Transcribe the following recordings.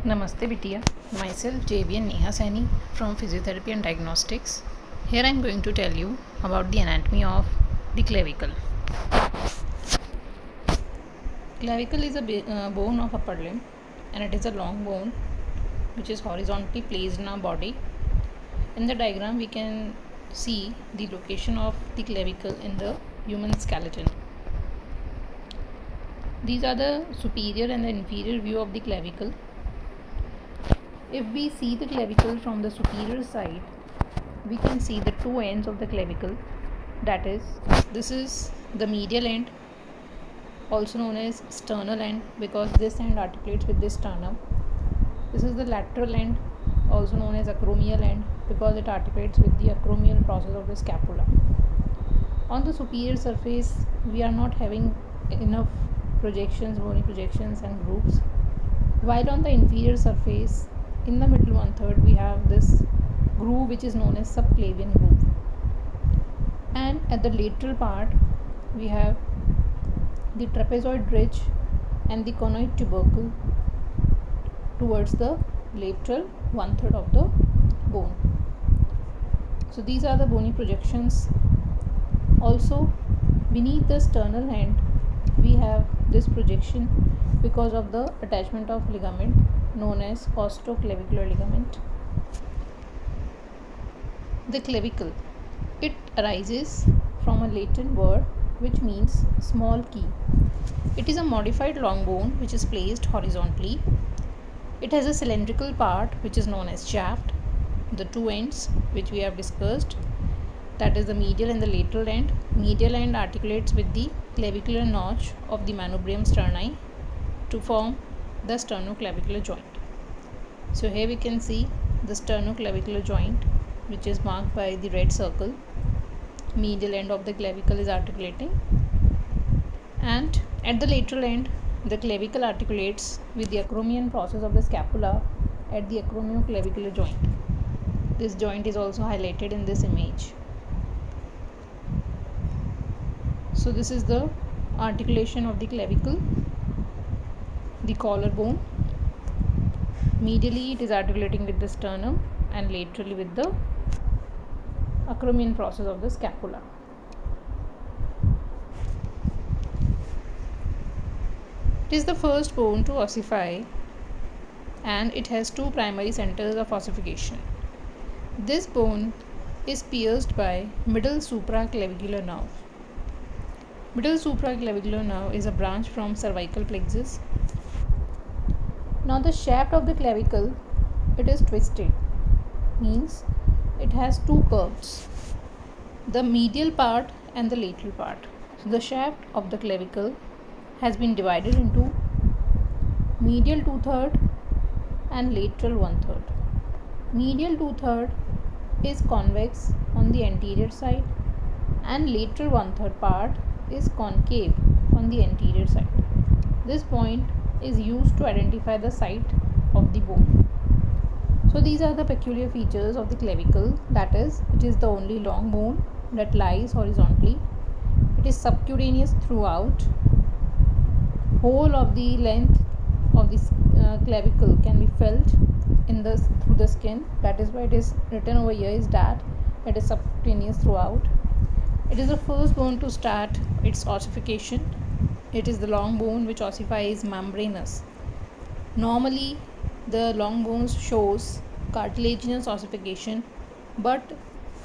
Namaste Bitia, myself JVN Neha Saini from Physiotherapy and Diagnostics. Here I am going to tell you about the anatomy of the clavicle. Clavicle is a bone of upper limb and it is a long bone which is horizontally placed in our body. In the diagram we can see the location of the clavicle in the human skeleton. These are the superior and the inferior view of the clavicle. If we see the clavicle from the superior side, we can see the two ends of the clavicle. That is, this is the medial end, also known as sternal end, because this end articulates with the sternum. This is the lateral end, also known as acromial end, because it articulates with the acromial process of the scapula. On the superior surface, we are not having enough projections, bony projections and grooves, while on the inferior surface, in the middle 1/3, we have this groove which is known as subclavian groove, and at the lateral part we have the trapezoid ridge and the conoid tubercle towards the lateral 1/3 of the bone. So these are the bony projections. Also beneath the sternal end we have this projection because of the attachment of ligament known as costoclavicular ligament. The clavicle, it arises from a Latin word which means small key. It is a modified long bone which is placed horizontally. It has a cylindrical part which is known as shaft. The two ends which we have discussed, that is the medial and the lateral end. Medial end articulates with the clavicular notch of the manubrium sterni to form the sternoclavicular joint. So here we can see the sternoclavicular joint which is marked by the red circle. Medial end of the clavicle is articulating, and at the lateral end the clavicle articulates with the acromion process of the scapula at the acromioclavicular joint. This joint is also highlighted in this image. So this is the articulation of the clavicle. The collarbone, medially it is articulating with the sternum and laterally with the acromion process of the scapula. It is the first bone to ossify and it has two primary centers of ossification. This bone is pierced by middle supraclavicular nerve. Middle supraclavicular nerve is a branch from cervical plexus. Now the shaft of the clavicle, it is twisted, means it has two curves, the medial part and the lateral part. So the shaft of the clavicle has been divided into medial 2/3 and lateral 1/3. Medial 2/3 is convex on the anterior side and lateral 1/3 part is concave on the anterior side. This point is used to identify the site of the bone. So these are the peculiar features of the clavicle, that is, it is the only long bone that lies horizontally. It is subcutaneous throughout. Whole of the length of this clavicle can be felt in the through the skin. That is why it is written over here is that it is subcutaneous throughout. It is the first bone to start its ossification. It is the long bone which ossifies membranous. Normally the long bones shows cartilaginous ossification, but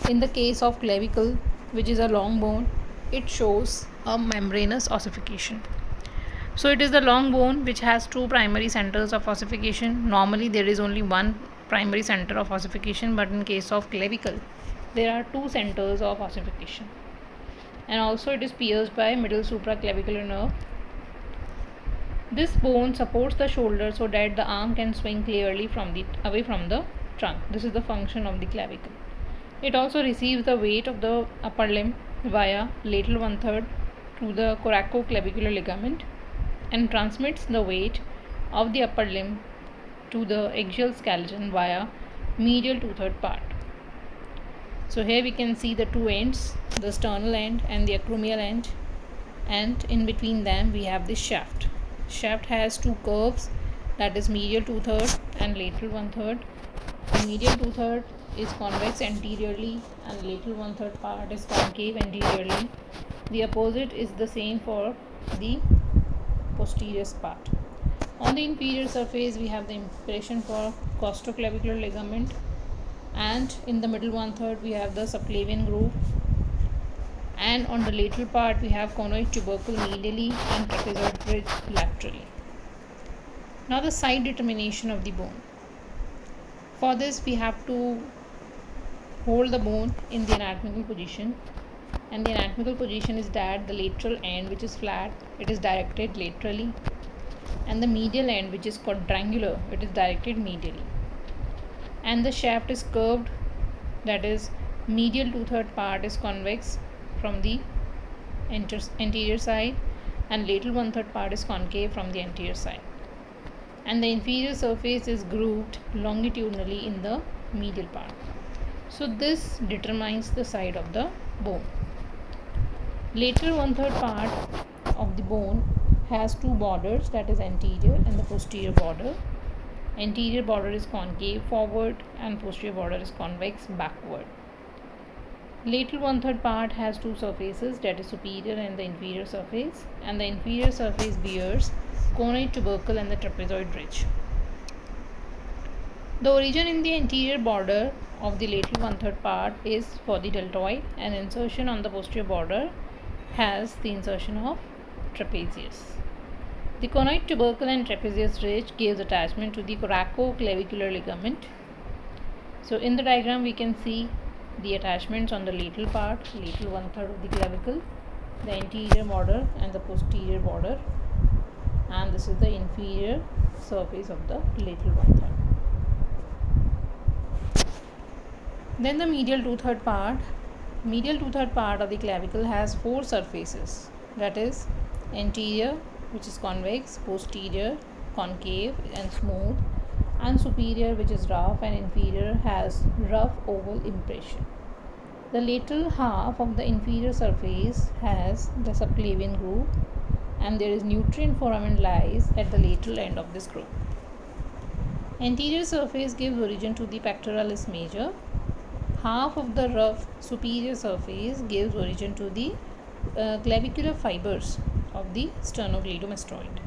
in the case of clavicle, which is a long bone, it shows a membranous ossification. So it is the long bone which has two primary centers of ossification. Normally there is only one primary center of ossification, but in case of clavicle there are two centers of ossification. And also it is pierced by middle supraclavicular nerve. This bone supports the shoulder so that the arm can swing clearly away from the trunk. This is the function of the clavicle. It also receives the weight of the upper limb via lateral 1/3 to the coracoclavicular ligament and transmits the weight of the upper limb to the axial skeleton via medial 2/3 part. So here we can see the two ends, the sternal end and the acromial end, and in between them we have the shaft. Shaft has two curves that is medial 2/3 and lateral 1/3. The medial 2/3 is convex anteriorly and lateral 1/3 part is concave anteriorly. The opposite is the same for the posterior part. On the inferior surface, we have the impression for costoclavicular ligament, and in the middle 1/3 we have the subclavian groove, and on the lateral part we have conoid tubercle medially and trapezoid bridge laterally. Now the side determination of the bone. For this we have to hold the bone in the anatomical position, and the anatomical position is that the lateral end, which is flat, it is directed laterally, and the medial end, which is quadrangular, it is directed medially, and the shaft is curved, that is medial 2/3 part is convex from the anterior side and lateral 1/3 part is concave from the anterior side, and the inferior surface is grooved longitudinally in the medial part. So this determines the side of the bone. Lateral 1/3 part of the bone has two borders, that is anterior and the posterior border. Anterior border is concave forward and posterior border is convex backward. Lateral 1/3 part has two surfaces, that is superior and the inferior surface, and the inferior surface bears conoid tubercle and the trapezoid ridge. The origin in the anterior border of the lateral 1/3 part is for the deltoid, and insertion on the posterior border has the insertion of trapezius. The conoid tubercle and trapezius ridge gives attachment to the coracoclavicular ligament. So in the diagram we can see the attachments on the lateral part, lateral 1/3 of the clavicle, the anterior border and the posterior border, and this is the inferior surface of the lateral 1/3. Then the medial 2/3 part. Medial 2/3 part of the clavicle has four surfaces, that is anterior, which is convex, posterior concave and smooth, and superior, which is rough, and inferior has rough oval impression. The lateral half of the inferior surface has the subclavian groove, and there is nutrient foramen lies at the lateral end of this groove. Anterior surface gives origin to the pectoralis major. Half of the rough superior surface gives origin to the clavicular fibers of the sternocleidomastoid,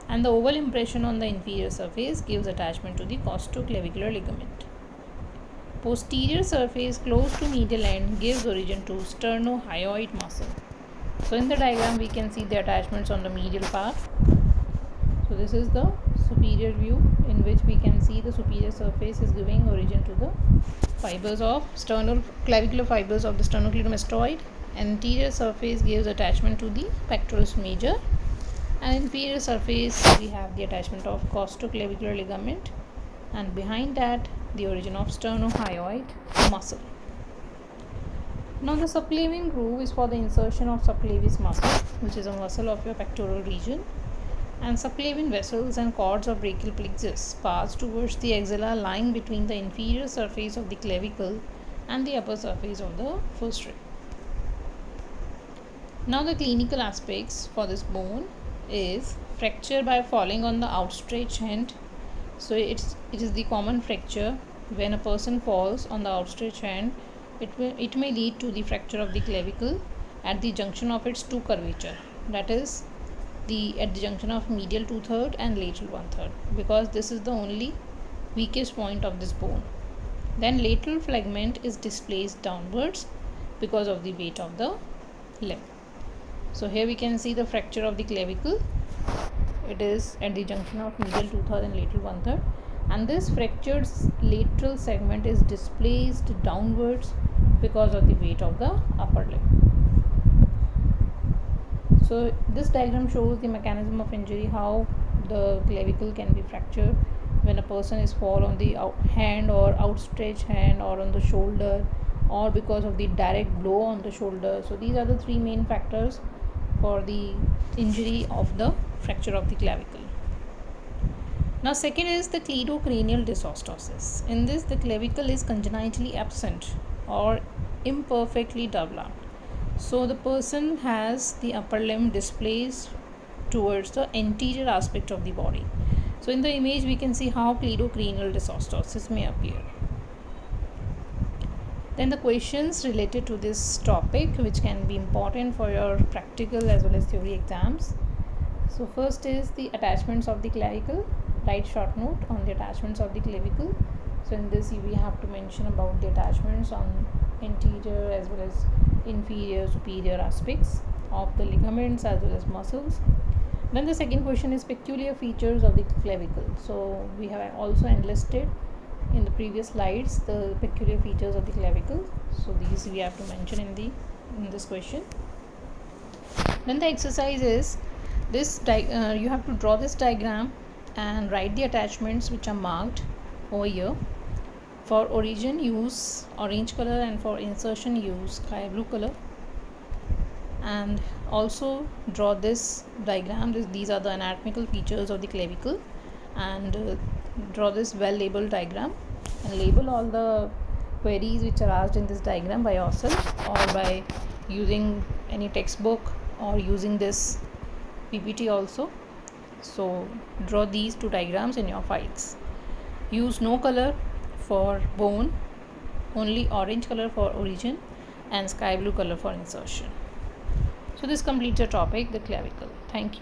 and the oval impression on the inferior surface gives attachment to the costoclavicular ligament. Posterior surface close to medial end gives origin to sternohyoid muscle. So in the diagram we can see the attachments on the medial part. So this is the superior view, in which we can see the superior surface is giving origin to the fibers of clavicular fibers of the sternocleidomastoid. Anterior surface gives attachment to the pectoralis major, and inferior surface we have the attachment of costoclavicular ligament, and behind that the origin of sternohyoid muscle. Now the subclavian groove is for the insertion of subclavius muscle, which is a muscle of your pectoral region, and subclavian vessels and cords of brachial plexus pass towards the axilla lying between the inferior surface of the clavicle and the upper surface of the first rib. Now the clinical aspects for this bone is fracture by falling on the outstretched hand. So it is the common fracture when a person falls on the outstretched hand. It may lead to the fracture of the clavicle at the junction of its two curvature, that is at the junction of medial 2/3 and lateral 1/3, because this is the only weakest point of this bone. Then lateral fragment is displaced downwards because of the weight of the limb. So here we can see the fracture of the clavicle. It is at the junction of medial 2/3 and lateral 1/3, and this fractured lateral segment is displaced downwards because of the weight of the upper limb. So this diagram shows the mechanism of injury, how the clavicle can be fractured when a person is fall on the hand or outstretched hand, or on the shoulder, or because of the direct blow on the shoulder. So these are the three main factors for the injury of the fracture of the clavicle. Now second is the cleidocranial dysostosis. In this, the clavicle is congenitally absent or imperfectly developed. So the person has the upper limb displaced towards the anterior aspect of the body. So in the image we can see how cleidocranial dysostosis may appear. Then the questions related to this topic which can be important for your practical as well as theory exams. So first is the attachments of the clavicle. Write short note on the attachments of the clavicle. So in this we have to mention about the attachments on anterior as well as inferior, superior aspects of the ligaments as well as muscles. Then the second question is peculiar features of the clavicle. So we have also enlisted in the previous slides the peculiar features of the clavicle. So these we have to mention in this question. Then the exercise is this you have to draw this diagram and write the attachments which are marked over here. For origin use orange color and for insertion use sky blue color. And also draw this diagram. These are the anatomical features of the clavicle, and draw this well labeled diagram and label all the queries which are asked in this diagram by yourself or by using any textbook or using this PPT also. So draw these two diagrams in your files. Use no color for bone, only orange color for origin and sky blue color for insertion. So this completes your topic, the clavicle. Thank you.